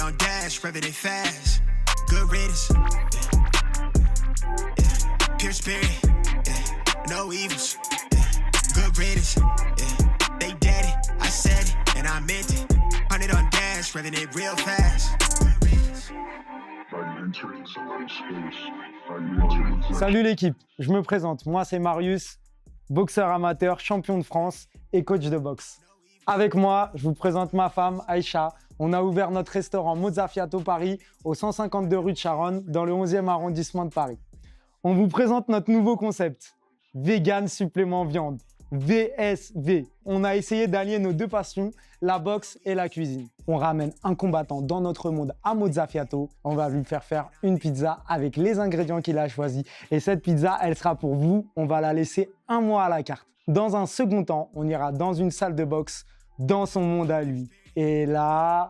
on dash, revving it fast. Good riddance. Yeah. Pure spirit. Yeah. No evils. Yeah. Good riddance. Yeah. They dead it. I said it and I meant it. 100 on dash, revving it real fast. Salut l'équipe, je me présente, moi c'est Marius, boxeur amateur, champion de France et coach de boxe. Avec moi, je vous présente ma femme Aïcha. On a ouvert notre restaurant Mozzafiato Paris au 152 rue de Charonne dans le 11e arrondissement de Paris. On vous présente notre nouveau concept, Vegan Supplément Viande, VSV. On a essayé d'allier nos deux passions, la boxe et la cuisine. On ramène un combattant dans notre monde à Mozzafiato. On va lui faire une pizza avec les ingrédients qu'il a choisis. Et cette pizza, elle sera pour vous. On va la laisser un mois à la carte. Dans un second temps, on ira dans une salle de boxe, dans son monde à lui. Et là...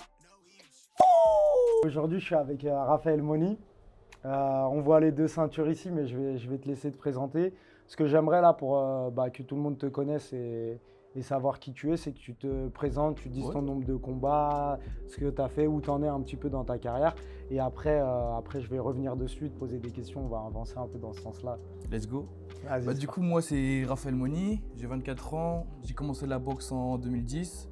Aujourd'hui, je suis avec Raphaël Moni. On voit les deux ceintures ici, mais je vais te laisser te présenter. Ce que j'aimerais là pour que tout le monde te connaisse et savoir qui tu es, c'est que tu te présentes, tu dises ton nombre de combats, ce que tu as fait, où tu en es un petit peu dans ta carrière. Et après je vais revenir dessus, te poser des questions, on va avancer un peu dans ce sens-là. Let's go. Du coup, moi, c'est Raphaël Moni, j'ai 24 ans, j'ai commencé la boxe en 2010.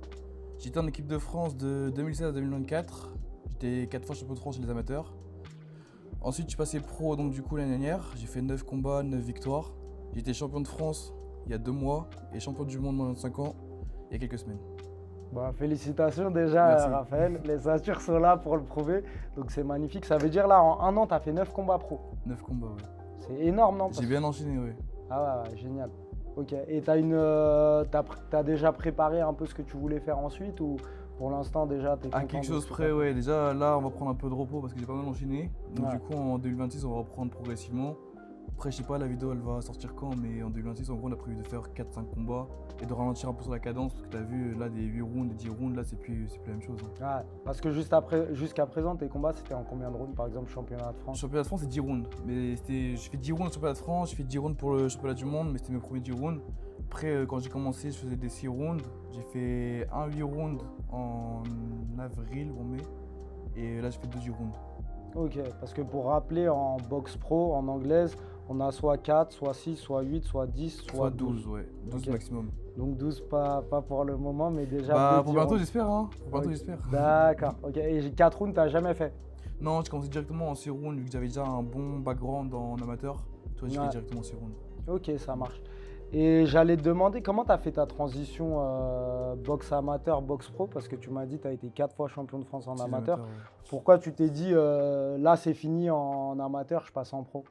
J'étais en équipe de France de 2016 à 2024. J'étais 4 fois champion de France chez les amateurs. Ensuite, je suis passé pro donc, du coup, l'année dernière. J'ai fait 9 combats, 9 victoires. J'ai été champion de France il y a 2 mois et champion du monde moins de 5 ans il y a quelques semaines. Félicitations déjà. Merci. Raphaël, les ceintures sont là pour le prouver, donc c'est magnifique. Ça veut dire là en un an tu as fait 9 combats pro. 9 combats, ouais. C'est énorme, non? J'ai bien enchaîné, ouais. Ah ouais, génial. Ok, et t'as déjà préparé un peu ce que tu voulais faire ensuite ou pour l'instant déjà t'es À content quelque de chose ce que près, t'as ouais. Déjà là on va prendre un peu de repos parce que j'ai pas mal enchaîné. Donc Ouais. du coup en 2026 on va reprendre progressivement. Après je sais pas la vidéo elle va sortir quand, mais en 2026 en gros on a prévu de faire 4-5 combats et de ralentir un peu sur la cadence parce que t'as vu là des 8 rounds, des 10 rounds, là c'est plus la même chose. Hein. Ouais, parce que jusqu'à présent tes combats c'était en combien de rounds par exemple championnat de Le France? championnat de France c'est 10 rounds, mais j'ai fait 10 rounds au championnat de France, j'ai fait 10 rounds pour le championnat du monde, mais c'était mes premiers 10 rounds. Après quand j'ai commencé je faisais des 6 rounds, j'ai fait un 8 rounds en avril ou en mai et là j'ai fait 2 10 rounds. Ok, parce que pour rappeler en boxe pro, en anglaise, on a soit 4, soit 6, soit 8, soit 10, Soit 12, ouais, 12 Ok. maximum. Donc 12 pas pour le moment, mais déjà Bah deux pour 10 bientôt rounds. j'espère, hein. Pour bientôt Ok. j'espère. D'accord, ok. Et 4 rounds t'as jamais fait? Non, j'ai commencé directement en 6 rounds vu que j'avais déjà un bon background en amateur. Toi j'ai Ouais. fait directement en 6 rounds. Ok, ça marche. Et j'allais te demander comment tu as fait ta transition boxe amateur, boxe pro, parce que tu m'as dit que tu as été 4 fois champion de France en Chez les amateur. amateurs, ouais. Pourquoi tu t'es dit là c'est fini en amateur, je passe en pro?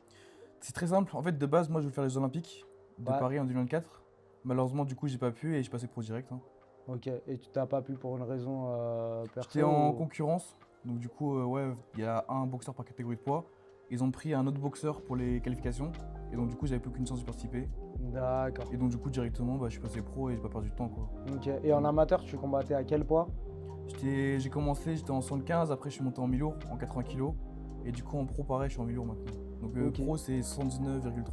C'est très simple, en fait de base moi je voulais faire les Jeux Olympiques de Ouais. Paris en 2024. Malheureusement du coup j'ai pas pu et j'ai passé pro direct. Hein. Ok, et tu t'as pas pu pour une raison perso? J'étais en ou- concurrence, donc du coup ouais, il y a un boxeur par catégorie de poids. Ils ont pris un autre boxeur pour les qualifications et donc du coup j'avais plus qu'une chance de participer. D'accord. Et donc du coup directement je suis passé pro et j'ai pas perdu de temps quoi. Ok, et en amateur tu combattais à quel poids? J'ai commencé, j'étais en 75, après je suis monté en mi-lourd, en 80 kg. Et du coup en pro pareil, je suis en mi-lourd maintenant. Donc Ok. pro c'est 79,3.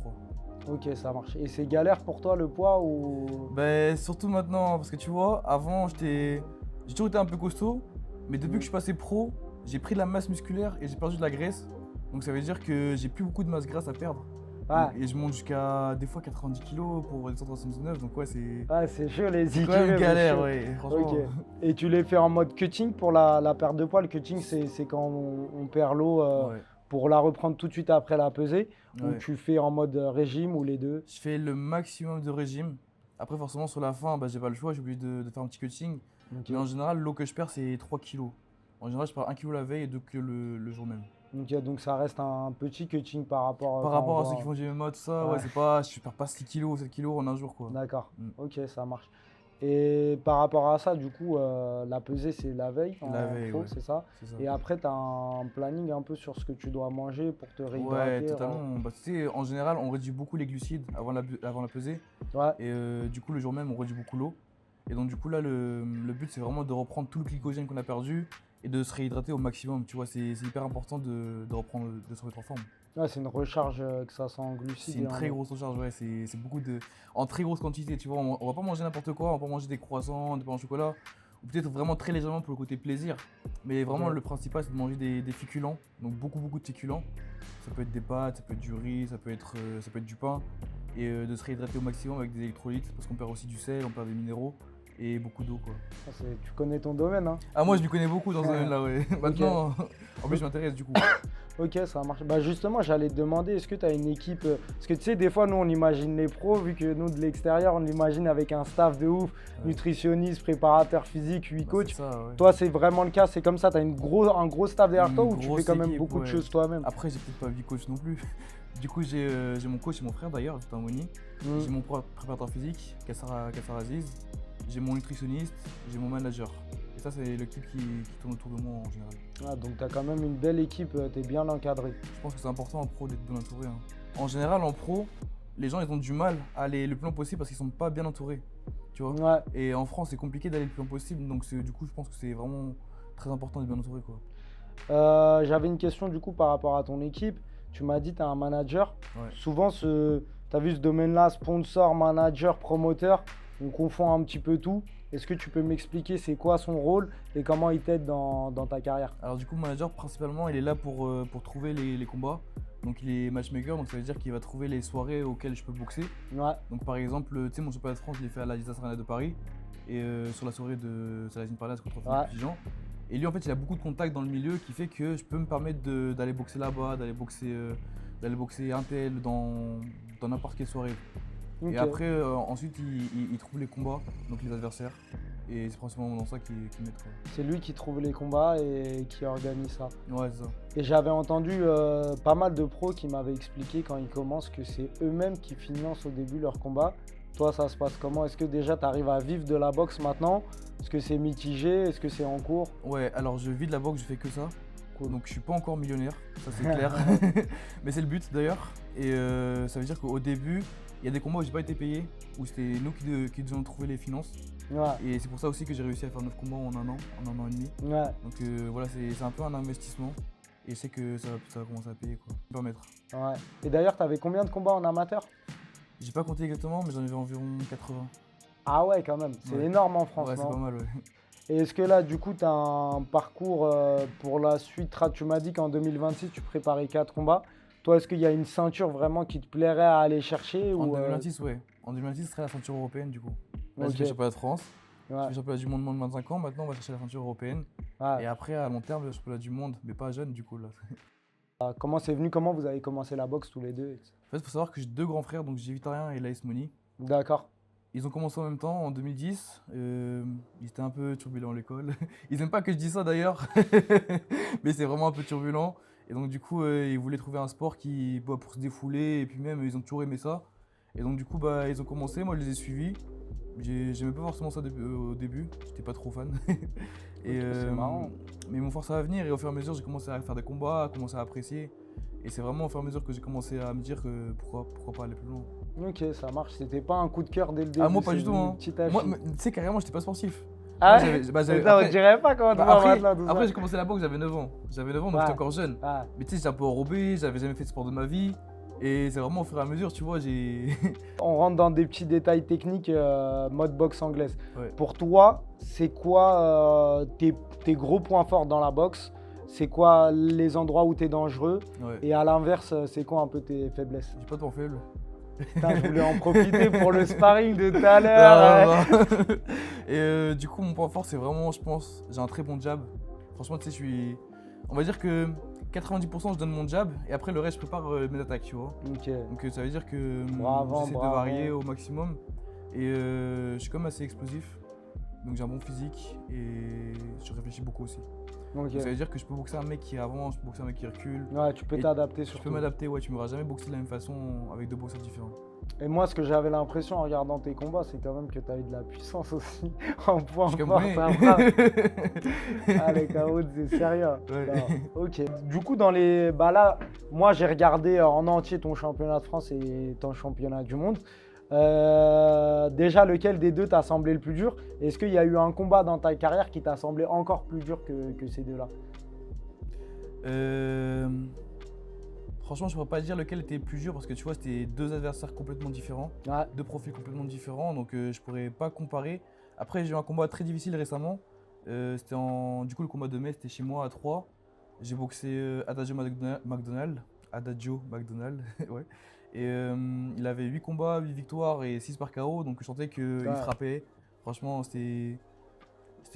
Ok, ça marche. Et c'est galère pour toi le poids ou... Ben surtout maintenant, parce que tu vois, avant j'ai toujours été un peu costaud, mais depuis que je suis passé pro, j'ai pris de la masse musculaire et j'ai perdu de la graisse. Donc ça veut dire que j'ai plus beaucoup de masse grasse à perdre. Ouais. Et je monte jusqu'à des fois 90 kg pour descendre à 79, donc ouais c'est Ouais, c'est chaud les quand IQ. même c'est galère, chaud. ouais, franchement. Ok. Et tu les fais en mode cutting pour la perte de poids. Le cutting, c'est quand on perd l'eau Ouais, pour la reprendre tout de suite après la pesée. Ou ouais. tu fais en mode régime ou les deux. Je fais le maximum de régime. Après, forcément, sur la fin, j'ai pas le choix, j'ai obligé de faire un petit cutting. Ok. Mais en général, l'eau que je perds, c'est 3 kilos. En général, je perds 1 kg la veille et 2 kg le jour même. Ok, donc ça reste un petit cutting par rapport Par quand rapport on à voit- ceux qui font du MMA, tout ça, Ouais. ouais, c'est pas, je perds pas 6 kilos, 7 kilos en un jour, quoi. D'accord. Mm. Ok, ça marche. Et par rapport à ça, du coup, la pesée, c'est la veille en La veille, pro, ouais. c'est ça. C'est ça. Et après, tu as un planning un peu sur ce que tu dois manger pour te réhydrater. Ouais, totalement. Bah, tu sais, en général, on réduit beaucoup les glucides avant la pesée. Ouais. Et du coup, le jour même, on réduit beaucoup l'eau. Et donc, du coup, là, le but, c'est vraiment de reprendre tout le glycogène qu'on a perdu et de se réhydrater au maximum. Tu vois, c'est hyper important de reprendre, de se remettre en forme. Ouais, c'est une recharge que ça sent en glucides. C'est une et en- très grosse recharge, ouais. C'est beaucoup de. En très grosse quantité, tu vois. On va pas manger n'importe quoi, on va pas manger des croissants, des pains au chocolat peut-être vraiment très légèrement pour le côté plaisir. Mais vraiment, Ouais. le principal, c'est de manger des féculents. Donc beaucoup de féculents. Ça peut être des pâtes, ça peut être du riz, ça peut être du pain. Et de se réhydrater au maximum avec des électrolytes. Parce qu'on perd aussi du sel, on perd des minéraux. Et beaucoup d'eau, quoi. Tu connais ton domaine, hein? Ah, moi, je m'y connais beaucoup dans ce domaine-là, ouais. Maintenant, en plus, je m'intéresse du coup. Ok, ça marche. Bah justement, j'allais te demander, est-ce que tu as une équipe parce que tu sais, des fois, nous, on imagine les pros, vu que nous, de l'extérieur, on l'imagine avec un staff de ouf, Ouais. nutritionniste, préparateur physique, 8 Bah, coachs. c'est ça, ouais. Toi, c'est vraiment le cas, c'est comme ça, tu as un gros staff derrière Une toi ou tu fais grosse quand même équipe, beaucoup de ouais. choses toi-même? Après, j'ai peut-être pas vie coach non plus. Du coup, j'ai mon coach et mon frère d'ailleurs, c'est un Moni. Mm. J'ai mon préparateur physique, Kassar Aziz. J'ai mon nutritionniste, j'ai mon manager. Et ça, c'est l'équipe qui tourne autour de moi en général. Ah, donc tu as quand même une belle équipe, tu es bien encadré. Je pense que c'est important en pro d'être bien entouré, hein. En général, en pro, les gens ils ont du mal à aller le plus loin possible parce qu'ils sont pas bien entourés. Tu vois. Ouais. Et en France, c'est compliqué d'aller le plus loin possible. Donc, du coup, je pense que c'est vraiment très important d'être bien entouré, quoi. J'avais une question du coup par rapport à ton équipe. Tu m'as dit tu as un manager. Ouais. Souvent, tu as vu ce domaine-là, sponsor, manager, promoteur, on confond un petit peu tout. Est-ce que tu peux m'expliquer c'est quoi son rôle et comment il t'aide dans ta carrière? Alors, du coup, le manager, principalement, il est là pour trouver les combats. Donc, il est matchmaker, donc ça veut dire qu'il va trouver les soirées auxquelles je peux boxer. Ouais, Donc, par exemple, tu sais, mon championnat de France, je l'ai fait à la Distance Arena de Paris. Et sur la soirée de Salazine Parlas contre Philippe Pigeon. Et lui, en fait, il a beaucoup de contacts dans le milieu qui fait que je peux me permettre d'aller boxer là-bas, d'aller boxer un tel dans n'importe quelle soirée. ok. Et après, ensuite, il trouve les combats, donc les adversaires. Et c'est principalement dans ça qu'il m'aide, quoi. C'est lui qui trouve les combats et qui organise ça. Ouais, c'est ça. Et j'avais entendu pas mal de pros qui m'avaient expliqué quand ils commencent que c'est eux-mêmes qui financent au début leurs combats. Toi, ça se passe comment? Est-ce que déjà tu arrives à vivre de la boxe maintenant? Est-ce que c'est mitigé? Est-ce que c'est en cours? Ouais, alors je vis de la boxe, je fais que ça. Cool. Donc je suis pas encore millionnaire, ça c'est clair. Mais c'est le but d'ailleurs. Et ça veut dire qu'au début, il y a des combats où j'ai pas été payé, où c'était nous qui devions trouver les finances. Ouais, Et c'est pour ça aussi que j'ai réussi à faire 9 combats en un an et demi. ouais. Donc voilà, c'est un peu un investissement. Et je sais que ça va commencer à payer, quoi. Me permettre. Ouais. Et d'ailleurs, tu avais combien de combats en amateur? J'ai pas compté exactement, mais j'en avais environ 80. Ah ouais, quand même. C'est Ouais. énorme en France, Ouais, c'est non? pas mal, ouais. Et est-ce que là, du coup, tu as un parcours pour la suite? Tu m'as dit qu'en 2026, tu préparais 4 combats. Toi, est-ce qu'il y a une ceinture vraiment qui te plairait à aller chercher En ou, 2026, ouais. En 2026, ce serait la ceinture européenne, du coup. Là, Ok. j'ai fait le championnat de France, Ouais, j'ai fait le championnat du monde moins de 25 ans. Maintenant, on va chercher la ceinture européenne. ouais. Et après, à long terme, le championnat du monde, mais pas jeune, du coup, là. Comment c'est venu? Comment vous avez commencé la boxe tous les deux? En fait, il faut savoir que j'ai deux grands frères, donc j'ai Vitarien et Laïs Moni. D'accord. Ils ont commencé en même temps, en 2010. Ils étaient un peu turbulents à l'école. Ils n'aiment pas que je dise ça d'ailleurs, mais c'est vraiment un peu turbulent. Et donc du coup, ils voulaient trouver un sport pour se défouler, et puis même, ils ont toujours aimé ça. Et donc du coup, ils ont commencé, moi je les ai suivis. J'aimais pas forcément ça au début, j'étais pas trop fan. Et, Ok, c'est marrant. Mais ils m'ont forcé à venir, et au fur et à mesure, j'ai commencé à faire des combats, à commencer à apprécier. Et c'est vraiment au fur et à mesure que j'ai commencé à me dire que pourquoi pas aller plus loin. Ok, ça marche. C'était pas un coup de cœur dès le début. Ah, moi pas c'est du tout, venu hein. petit à Moi, petit. tu sais, carrément, j'étais pas sportif. Ah Moi, ouais? j'avais- Putain, on après- dirait pas comment tu Bah, vas après, maintenant, tout ça. après, j'ai commencé la boxe, j'avais 9 ans. J'avais 9 ans, donc Ouais. j'étais encore jeune. Ah. Mais tu sais, j'étais un peu enrobé, j'avais jamais fait de sport de ma vie. Et c'est vraiment au fur et à mesure, tu vois, j'ai. On rentre dans des petits détails techniques mode boxe anglaise. Ouais. Pour toi, c'est quoi tes gros points forts dans la boxe? C'est quoi les endroits où tu es dangereux? Ouais. Et à l'inverse, c'est quoi un peu tes faiblesses? J'ai pas de point faible. Putain, je voulais en profiter pour le sparring de tout à l'heure. Ouais. Et du coup, mon point fort, c'est vraiment, je pense, j'ai un très bon jab. Franchement, tu sais, je suis. On va dire que 90% je donne mon jab et après le reste, je prépare mes attaques, tu vois. Ok. Donc ça veut dire que Bravo, j'essaie de bravo. varier au maximum. Et je suis quand même assez explosif. Donc j'ai un bon physique et je réfléchis beaucoup aussi. Ok. Donc ça veut dire que je peux boxer un mec qui avance, je peux boxer un mec qui recule. Ouais, tu peux Et t'adapter Je surtout. peux m'adapter, ouais, tu m'auras jamais boxé de la même façon avec deux boxeurs différents. Et moi, ce que j'avais l'impression en regardant tes combats, c'est quand même que tu as eu de la puissance aussi en point Je suis fort. Camerounais. Ça frappe. Ah, les KO, c'est sérieux. Ouais. Non. Ok. Du coup, là, moi, j'ai regardé en entier ton championnat de France et ton championnat du monde. Déjà, lequel des deux t'a semblé le plus dur? Est-ce qu'il y a eu un combat dans ta carrière qui t'a semblé encore plus dur que ces deux-là? Franchement, je pourrais pas dire lequel était le plus dur parce que tu vois, c'était deux adversaires complètement différents, Ouais. deux profils complètement différents, donc je pourrais pas comparer. Après, j'ai eu un combat très difficile récemment Du coup, le combat de mai, c'était chez moi à 3. J'ai boxé Adagio McDonald, ouais. Et il avait 8 combats, 8 victoires et 6 par KO, donc je sentais qu'il frappait. Franchement, c'était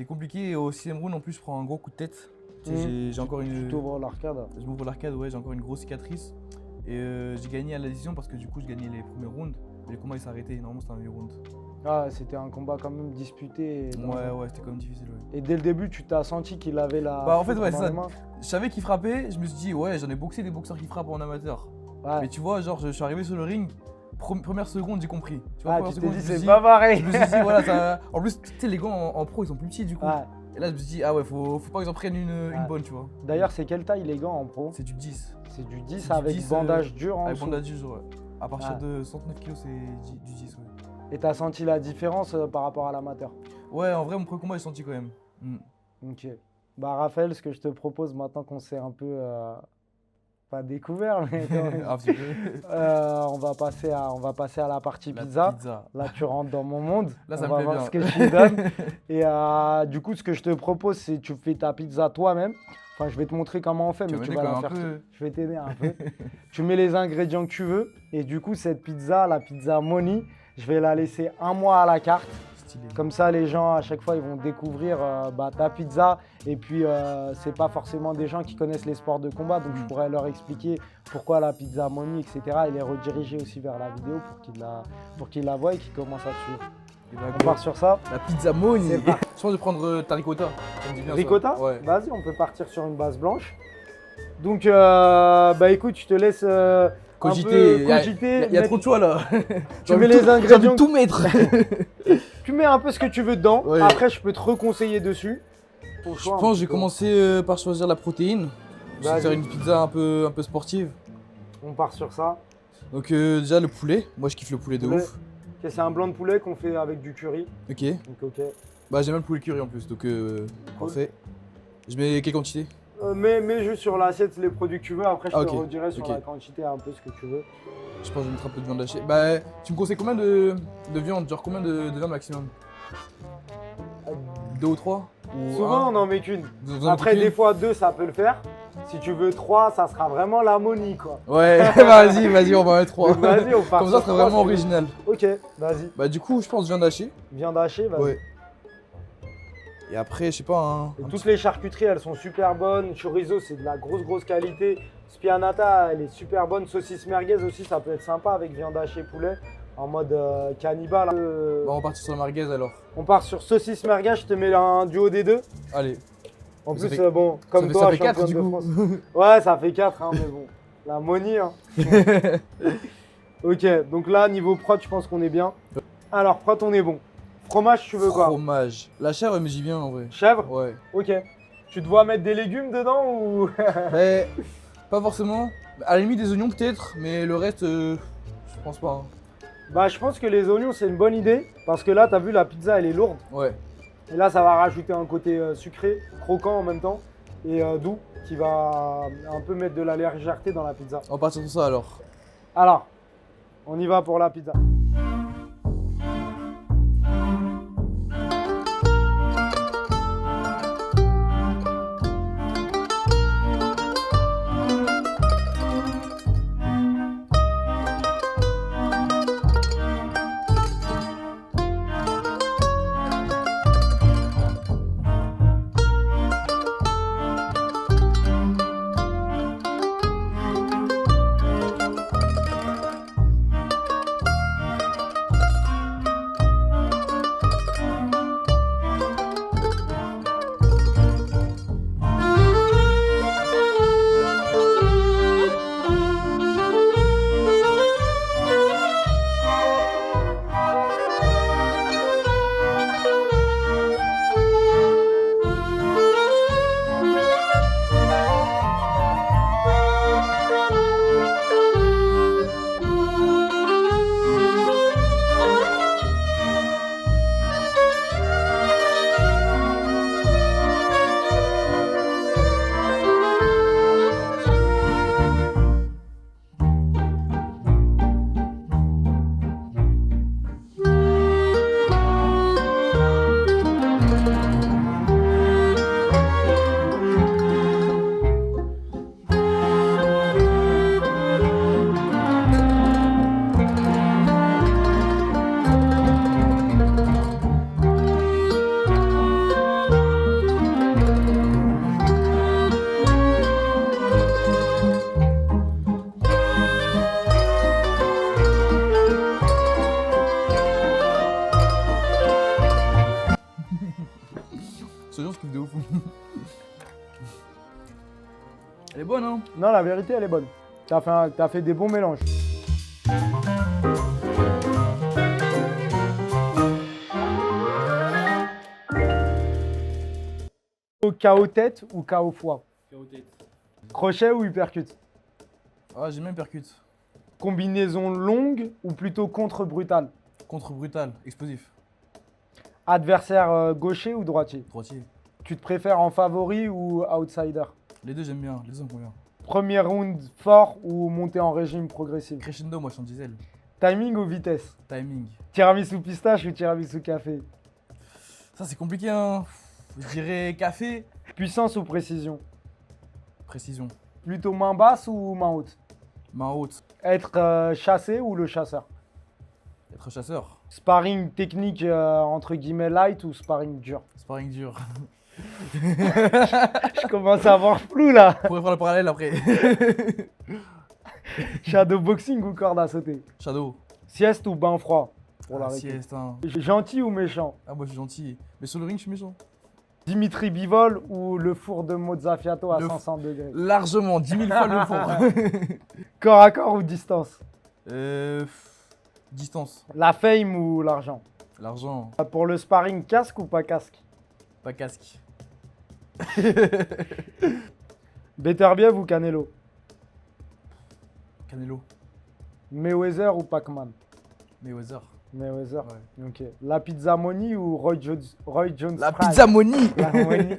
compliqué. Et au 6e round, en plus, je prends un gros coup de tête. J'ai encore une. Tu t'ouvres l'arcade. Je m'ouvre l'arcade, ouais, j'ai encore une grosse cicatrice. Et j'ai gagné à la décision parce que du coup, je gagnais les premiers rounds. Mais le combat, il s'est arrêté. Normalement, c'était un 8 rounds. Ah, c'était un combat quand même disputé. Ouais, c'était quand même difficile, ouais. Et dès le début, tu t'as senti qu'il avait la. Bah, en fait, ouais, dans c'est ça. les mains. Je savais qu'il frappait. Je me suis dit, ouais, j'en ai boxé des boxeurs qui frappent en amateur. Ouais. Mais tu vois, genre, je suis arrivé sur le ring. Première seconde, j'ai compris. Tu vois, Ah, première tu t'es seconde, dit, je me c'est suis pas pareil. Je me suis dit, voilà, ça. En plus, tu sais, les gants en pro, ils sont plus petits du coup. Ouais. Et là, je me suis dit, ah ouais, faut pas qu'ils en prennent une bonne, tu vois. D'ailleurs, c'est quelle taille les gants en pro? C'est du 10. C'est du 10 C'est du avec 10, bandage dur en Avec dessous. bandage dur, ouais. À partir de 109 kg, c'est du 10, ouais. Et t'as senti la différence par rapport à l'amateur? Ouais, en vrai, mon premier combat, j'ai senti quand même. Ok. Bah, Raphaël, ce que je te propose maintenant qu'on s'est un peu. Pas découvert, mais quand même. Un petit peu. On va passer à la partie La pizza. pizza. Là, tu rentres dans mon monde. Là, ça on me va plaît voir bien. ce que tu donnes. Et du coup, ce que je te propose, c'est que tu fais ta pizza toi-même. Enfin, je vais te montrer comment on fait, Tu mais vas tu m'aider vas la quand même faire. un peu. Je vais t'aider un peu. Tu mets les ingrédients que tu veux. Et du coup, cette pizza, la pizza Moni, je vais la laisser un mois à la carte. Stylé. Comme ça, les gens, à chaque fois, ils vont découvrir ta pizza. Et puis, c'est pas forcément des gens qui connaissent les sports de combat. Donc, je pourrais leur expliquer pourquoi la pizza Moni, etc. Et les rediriger aussi vers la vidéo pour qu'ils la voient et qu'ils commencent à suivre. Et bah, On part sur ça. La pizza Moni. C'est Je parti. pense de prendre ta ricotta. Ça me dit bien, ça. Ricotta? Ouais. Vas-y, on peut partir sur une base blanche. Donc, bah écoute, je te laisse Cogiter. un peu cogiter. Il y a trop de choix là. Tu mets les J'ai envie ingrédients. de tout mettre. Tu mets un peu ce que tu veux dedans. Ouais. Après, je peux te reconseiller dessus. Ton Je choix, un pense que petit j'ai peu. commencé par choisir la protéine. Je vais Vas-y. faire une pizza un peu sportive. On part sur ça. Donc déjà le poulet. Moi je kiffe le poulet de Poulet. ouf. Ok, c'est un blanc de poulet qu'on fait avec du curry. Ok. Donc, ok. Bah j'aime bien le poulet curry en plus. Donc parfait. Je mets quelle quantité? Mets juste sur l'assiette les produits que tu veux. Après, je Ah, te ok. redirai sur Ok. la quantité un peu ce que tu veux. Je pense que je vais mettre un peu de viande hachée. Bah tu me conseilles combien de viande? Genre combien de viande maximum? 2 ou 3? Ou Souvent, un? on n'en met qu'une. Vous en Après, mettez des qu'une? fois, 2, ça peut le faire. Si tu veux 3, ça sera vraiment la Moni, quoi. Ouais, vas-y, on va mettre 3. Donc, vas-y, on part Comme ça, sur ça serait trois, vraiment si tu veux. original. Ok, vas-y. Bah du coup, je pense viande hachée. Viande hachée, vas-y. Ouais. Et après, je sais pas, Et un toutes les charcuteries, elles sont super bonnes. Chorizo, c'est de la grosse qualité. Spianata, elle est super bonne. Saucisse merguez aussi, ça peut être sympa avec viande hachée poulet. En mode cannibale. Bah, on va partir sur la merguez alors. On part sur saucisse merguez, je te mets un duo des deux. Allez. En Ça plus, fait- bon, comme ça toi, fait 4 championne du de coup. France. Ouais, ça fait 4, hein, mais bon. La Moni, hein. Ok, donc là, niveau prot, je pense qu'on est bien. Alors, prot, on est bon. Fromage, tu veux quoi? Fromage. La chèvre, elle me dit bien en vrai. Chèvre? Ouais. Ok. Tu te vois mettre des légumes dedans ou... Mais pas forcément. À la limite des oignons peut-être, mais le reste, je pense pas. Hein. Bah, je pense que les oignons, c'est une bonne idée. Parce que là, t'as vu, la pizza, elle est lourde. Ouais. Et là, ça va rajouter un côté sucré, croquant en même temps, et doux, qui va un peu mettre de la légèreté dans la pizza. On va partir sur ça alors. Alors, on y va pour la pizza. Elle est bonne, hein? Non, la vérité, elle est bonne. T'as fait des bons mélanges. KO tête ou KO foie? KO tête. Crochet ou uppercut? Ah, j'ai même percute. Combinaison longue ou plutôt contre brutal? Contre brutal, explosif. Adversaire gaucher ou droitier? Droitier. Tu te préfères en favori ou outsider? Les deux, j'aime bien. Les deux, ça me convient. Premier round fort ou monter en régime progressif? Crescendo, moi, je suis en diesel. Timing ou vitesse? Timing. Tiramisu pistache ou tiramisu café? Ça, c'est compliqué, hein? Je dirais café. Puissance ou précision? Précision. Plutôt main basse ou main haute? Main haute. Être chassé ou le chasseur? Être chasseur. Sparring technique entre guillemets light ou sparring dur? Sparring dur. Je commence à avoir flou là. On pourrait faire le parallèle après. Shadowboxing ou corde à sauter? Shadow. Sieste ou bain froid? Pour la Ah, récup. sieste, hein. Gentil ou méchant? Ah, moi, je suis gentil. Mais sur le ring, je suis méchant. Dimitri Bivol ou le four de Mozzafiato à Le 500 degrés? Largement, 10 000 fois le four. Corps à corps ou distance? Distance. La fame ou l'argent? L'argent. Pour le sparring, casque ou pas casque? Pas casque. Beterbiev ou Canelo? Canelo. Mayweather ou Pac-Man? Mayweather. Mayweather. Ouais. Ok. La pizza Money ou Roy Jones La Fries? pizza Money. La Money.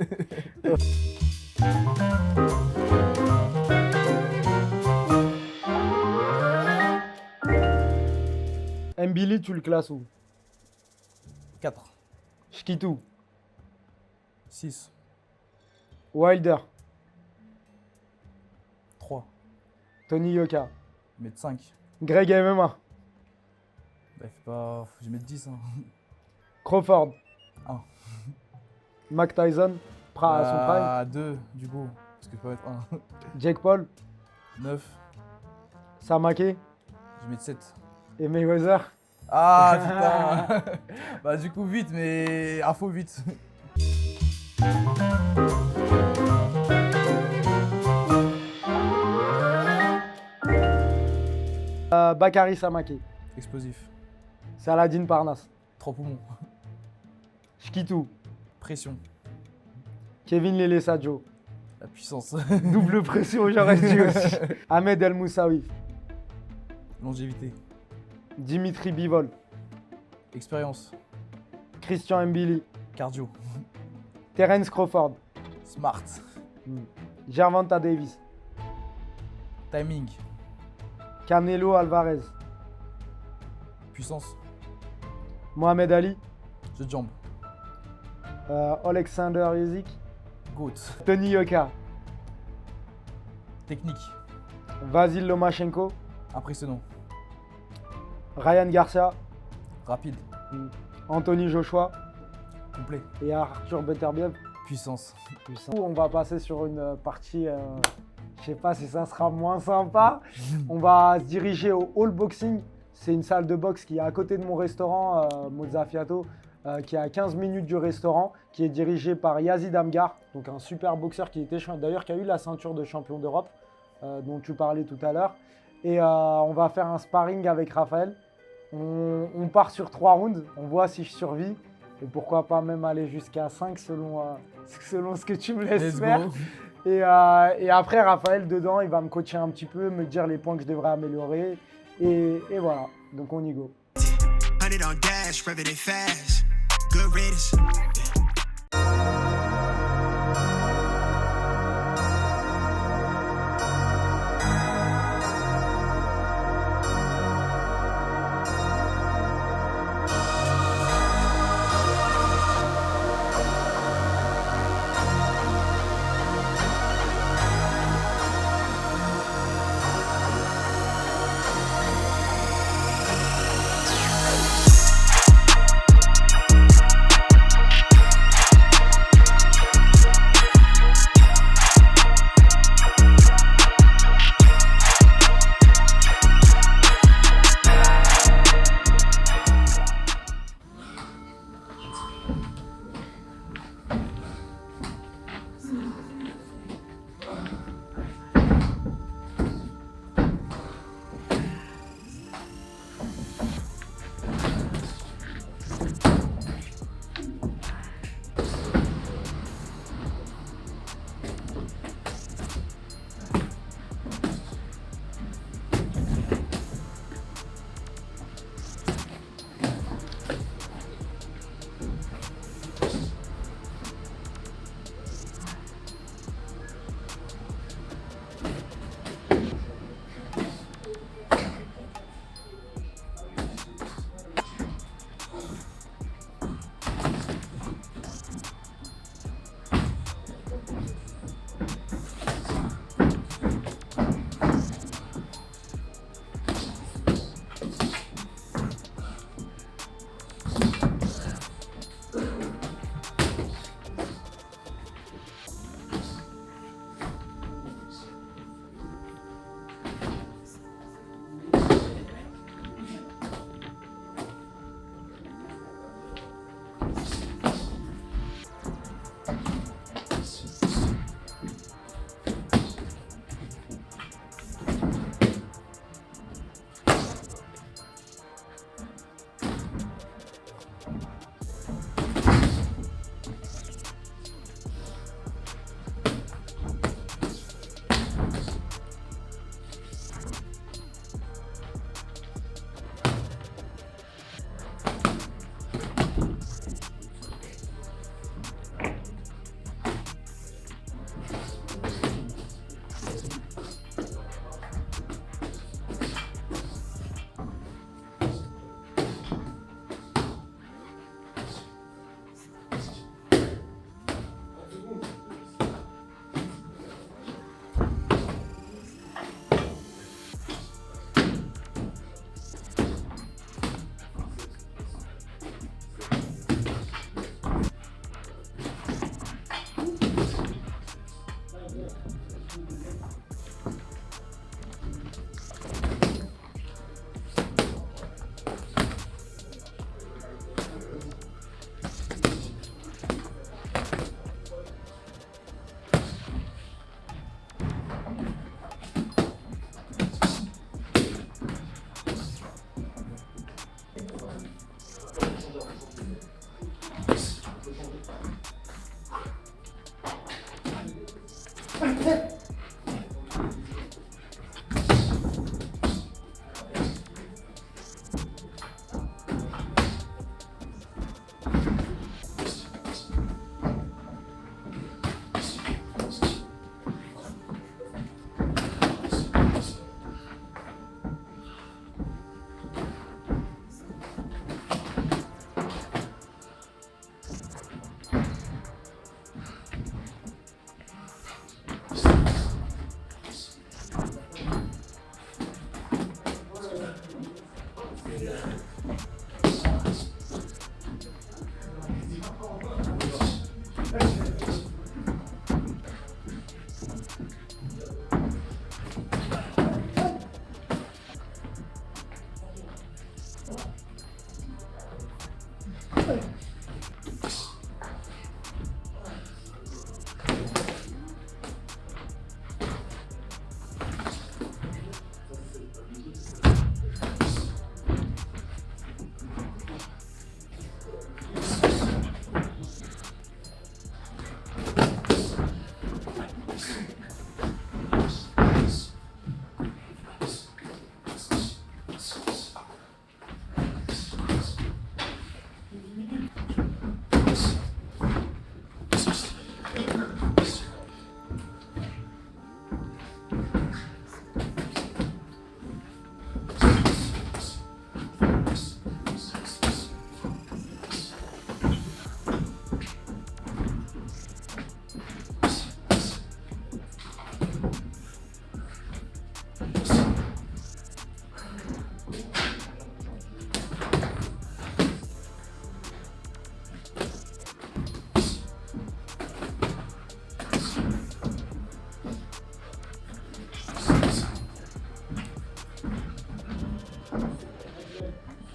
Mbili, tu le classes où? 4. Shkitu. 6. Wilder. 3. Tony Yoka. Je vais mettre 5. Greg MMA. Bah, fait pas. Je vais mettre 10. Hein. Crawford. 1. Mike Tyson. À son prime. Ah, 2 du coup. Parce que je peux mettre 1. Jake Paul. 9. Samake. Je vais mettre 7. Et Mayweather. Ah putain. Bah du coup 8 mais info 8. Bakary Samake. Explosif. Saladin Parnasse. 3 poumons. Shkitu. Pression. Kevin Lele Sadio. La puissance. Double pression, j'aurais dit aussi. Ahmed El Moussaoui. Longévité. Dimitri Bivol. Expérience. Christian Mbili. Cardio. Terence Crawford. Smart. Gervonta Davis. Timing. Canelo Alvarez. Puissance. Mohamed Ali. Jeu de jambes. Alexander Usyk. Goat. Tony Yoka. Technique. Vasil Lomachenko. Impressionnant. Ryan Garcia. Rapide. Anthony Joshua. Complet. Et Arthur Beterbiev. Puissance. On va passer sur une partie, je sais pas si ça sera moins sympa. On va se diriger au Hall Boxing. C'est une salle de boxe qui est à côté de mon restaurant, Mozzafiato, qui est à 15 minutes du restaurant, qui est dirigé par Yazid Amgar, donc un super boxeur qui était d'ailleurs qui a eu la ceinture de champion d'Europe, dont tu parlais tout à l'heure. Et on va faire un sparring avec Raphaël. On part sur 3 rounds, on voit si je survis. Et pourquoi pas même aller jusqu'à 5 selon ce que tu me laisses Let's faire. go. Et après, Raphaël, dedans, il va me coacher un petit peu, me dire les points que je devrais améliorer. Et voilà, donc on y go. 100 on dash, revving it fast. Good riddance.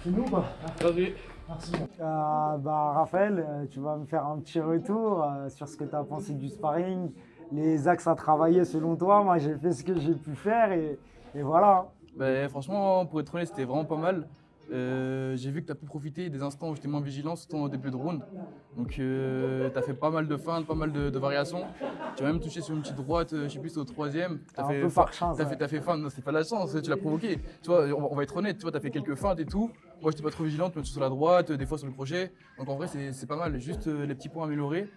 C'est nous quoi. Vas-y. Merci. Raphaël, tu vas me faire un petit retour sur ce que tu as pensé du sparring, les axes à travailler selon toi. Moi, j'ai fait ce que j'ai pu faire et voilà. Franchement, pour être honnête, c'était vraiment pas mal. J'ai vu que tu as pu profiter des instants où j'étais moins vigilant, surtout au début de round. Donc, tu as fait pas mal de feintes, pas mal de variations. Tu as même touché sur une petite droite, je sais plus, au troisième. Tu Un peu par chance. Tu as fait feinte, non, c'est pas de la chance, tu l'as provoqué. Tu vois, on va être honnête, tu as fait quelques feintes et tout. Moi, j'étais pas trop vigilant, tu me sur la droite, des fois sur le crochet. Donc, en vrai, c'est pas mal. Juste les petits points améliorés.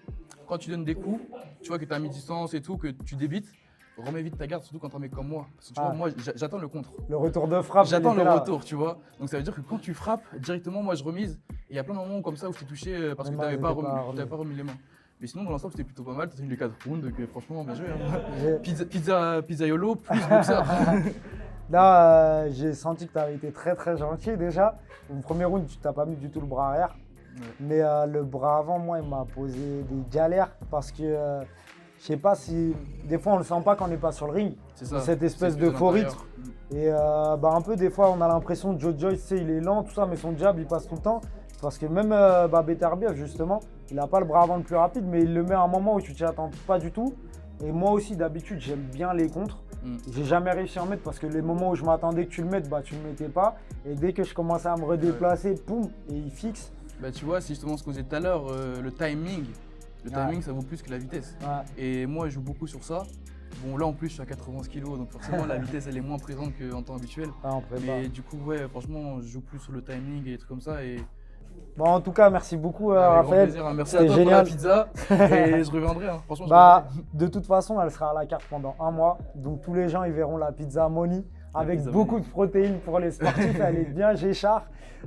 Quand tu donnes des coups, tu vois que tu as mi-distance et tout, que tu débites. Remets vite ta garde, surtout quand t'es un mec comme moi. Parce que tu vois, moi, j'attends le contre. Le retour de frappe. J'attends le retour, tu vois. Donc ça veut dire que quand tu frappes, directement, moi, je remise. Et il y a plein de moments comme ça où je t'ai touché parce que t'avais pas remis les mains. Mais sinon, dans l'ensemble, c'était plutôt pas mal. T'as tenu les 4 rounds, donc franchement, bien joué. Hein. Pizzaiolo plus boxeur. Là, j'ai senti que tu avais été très très gentil déjà. Au premier round, tu t'as pas mis du tout le bras arrière. Ouais. Mais le bras avant, moi, il m'a posé des galères parce que je sais pas si. Des fois, on le sent pas quand on n'est pas sur le ring. C'est ça. Cette espèce de faux rythme. Et un peu, des fois, on a l'impression que Joe Joyce, il est lent, tout ça, mais son jab, il passe tout le temps. Parce que même Beterbiev, justement, il n'a pas le bras avant le plus rapide, mais il le met à un moment où tu t'y attends pas du tout. Et moi aussi, d'habitude, j'aime bien les contres. J'ai jamais réussi à en mettre parce que les moments où je m'attendais que tu le mettes, tu ne le mettais pas. Et dès que je commençais à me redéplacer, poum, et il fixe. Tu vois, c'est justement ce qu'on disait tout à l'heure, le timing. Le timing, ça vaut plus que la vitesse. Ouais. Et moi, je joue beaucoup sur ça. Bon, là, en plus, je suis à 90 kg, donc forcément, la vitesse, elle est moins présente qu'en temps habituel. Mais du coup, ouais, franchement, je joue plus sur le timing et des trucs comme ça. Et... Bon, en tout cas, merci beaucoup, Raphaël. Plaisir, hein. Merci à toi génial. Pour la pizza. Et je reviendrai, hein. Franchement. De toute façon, elle sera à la carte pendant un mois. Donc, tous les gens, ils verront la pizza Moni avec beaucoup de protéines pour les sportifs. Elle est bien géchard.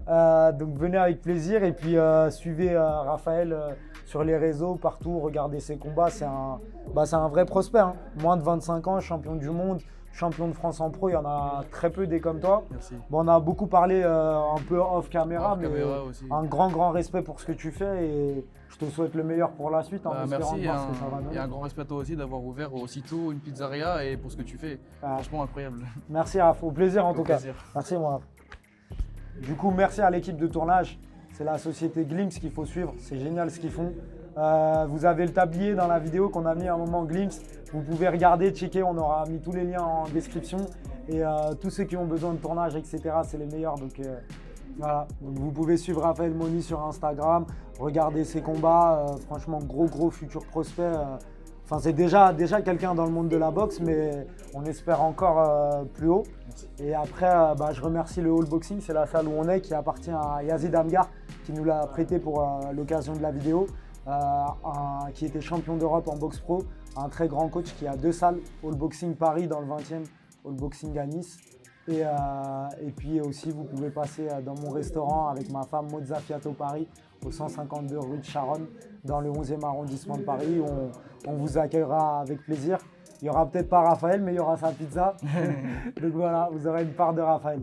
Donc, venez avec plaisir. Et puis, suivez Raphaël sur les réseaux, partout. Regardez ses combats. C'est un vrai prospect. Hein. Moins de 25 ans, champion du monde. champion de France en pro, il y en a très peu des comme toi. Merci. Bon, on a beaucoup parlé un peu off caméra, Hors mais caméra aussi. un grand respect pour ce que tu fais et je te souhaite le meilleur pour la suite en espérant Merci, voir ce que ça va et donner. un grand respect à toi aussi d'avoir ouvert aussitôt une pizzeria et pour ce que tu fais. Ah. Franchement incroyable. Merci Raph, au plaisir en Au tout cas. plaisir. Merci moi. Du coup, merci à l'équipe de tournage. C'est la société Glimpse qu'il faut suivre. C'est génial ce qu'ils font. Vous avez le tablier dans la vidéo qu'on a mis à un moment Glimpse. Vous pouvez regarder, checker. On aura mis tous les liens en description. Et tous ceux qui ont besoin de tournage, etc., c'est les meilleurs. Donc voilà. Donc, vous pouvez suivre Raphaël Moni sur Instagram. Regarder ses combats. Franchement, gros futur prospect. Enfin, c'est déjà quelqu'un dans le monde de la boxe, mais on espère encore plus haut. Merci. Et après, je remercie le Hall Boxing, c'est la salle où on est, qui appartient à Yazid Amgar, qui nous l'a prêté pour l'occasion de la vidéo, qui était champion d'Europe en boxe pro, un très grand coach qui a 2 salles, Hall Boxing Paris dans le 20e, Hall Boxing à Nice. Et puis aussi, vous pouvez passer dans mon restaurant avec ma femme Mozza Fiato Paris, au 152 rue de Charonne, dans le 11e arrondissement de Paris. On vous accueillera avec plaisir. Il n'y aura peut-être pas Raphaël, mais il y aura sa pizza. Donc voilà, vous aurez une part de Raphaël.